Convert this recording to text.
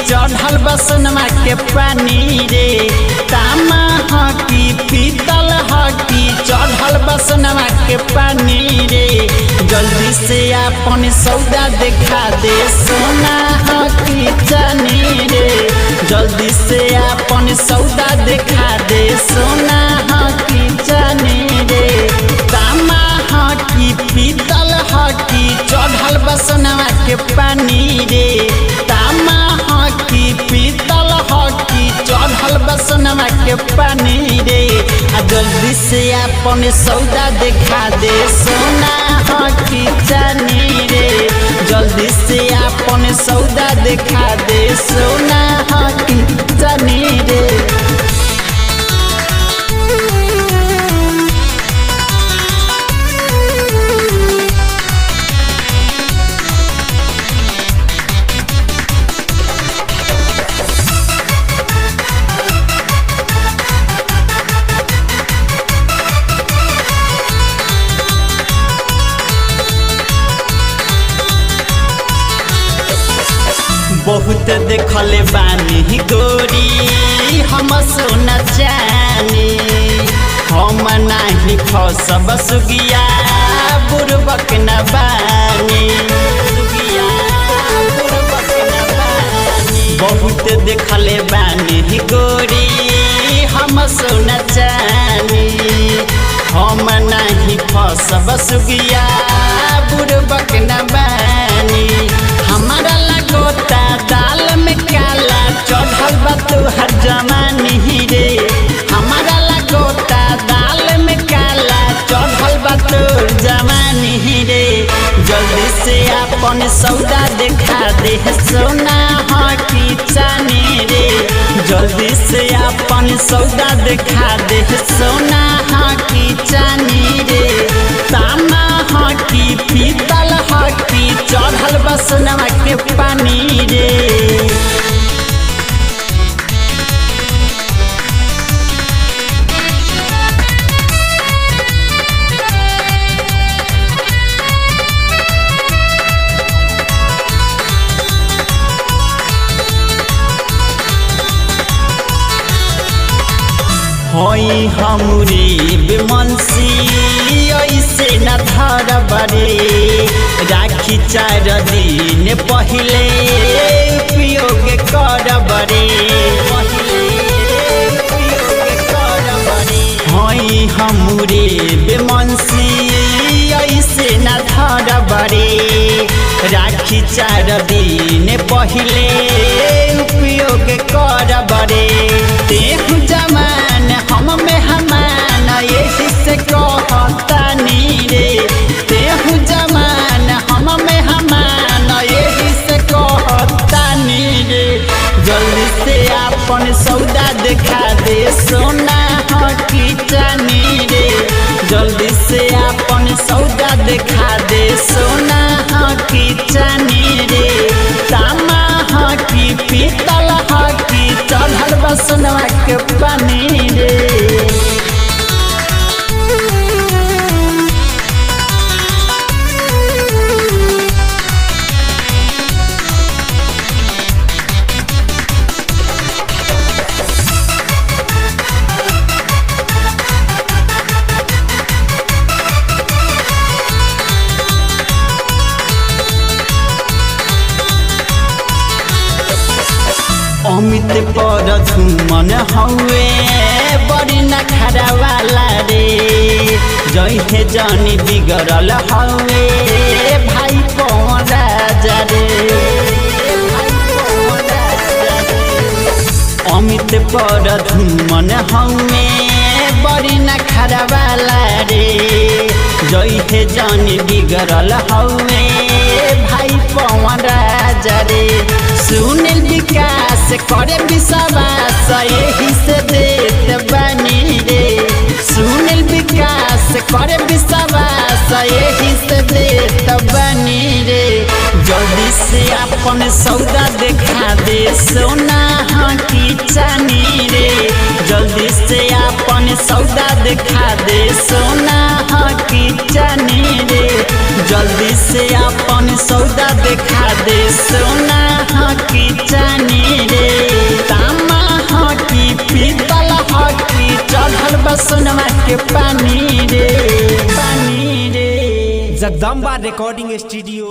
चढ़ल बसनमा के पानी रे। तामा हकी पीतल हकी चढ़ल बसनमा के पानी रे। जल्दी से अपन सौदा देखा दे सोना हकी चानी रे। जल्दी से अपन सौदा देखा दे सोना हकी चानी रे। तामा हकी पीतल हकी चढ़ल बसनमा के पानी रे। तामा हकी पीतल हकी चढ़ल बसनमा के पानी रे। आ जल्दी से अपन सौदा देखा दे सोना हकी चानी रे। जल्दी से अपन सौदा देखा दे सोना हकी चानी रे। बहुत देखले बानी गोरी हम सोना जानी। हम नाही फसब सुगिया बुरबक न बानी। बहुत देखले बानी गोरी हम सोना जानी। हम नाही फसब सुगिया बुरबक न बानी। हमारा लगोता दाल में काला चढ़ल बा तोहर जवानी रे। हमारा लगोता दाल में काला चढ़ल बा तोहर जवानी रे। जल्दी से अपन सौदा देखा दे सोना हकी चानी रे। जल्दी से अपन सौदा देखा दे सोना हकी चानी रे। तामा हकी पीतल हकी चढ़ल बसनमा के पानी रे। होई हमरे बेमनसी ऐसे न धर बरे। राखी 4 दिन पहले उपयोग कर बरे। होई हमरे बेमनसी ऐसे न धर बरे। राखी 4 दिन पहले उपयोग कर बरे। तेहु जमान हम में हमान यही से कहतानी रे। तेहु जमान हम में हमान यही से कहतानी रे। जल्दी से अपन सौदा देखा दे सोना हकी चानी रे। जल्दी से अपन सौदा देखा दे सोना हकी चानी रे। तामा हकी पीतल हकी चढ़ल बसनमा के पानी रे। अमित पर झुमन हवे बड़ी नखरा वाला रे। जइहे जानी बिगड़ल हवे भाई कौन राजा रे। अमित पर झुमन हवे बड़ी नखरा वाला रे। जइहे जानी बिगड़ल हवे भाई कौन राजा रे। सुनील विकास करे विश्वास यही से देत बानी रे। सुनील विकास करे विश्वास यही से देत बानी रे। जल्दी से अपन सौदा देखा दे सोना हकी चानी रे। जल्दी से अपन सौदा देखा दे सोना हकी चानी रे। जल्दी से अपन सौदा देखा दे सोना हकी चानी रे तामा हकी पीतल हकी चढ़ल बसनवा के पानी रे जगदम्बा रिकॉर्डिंग स्टूडियो।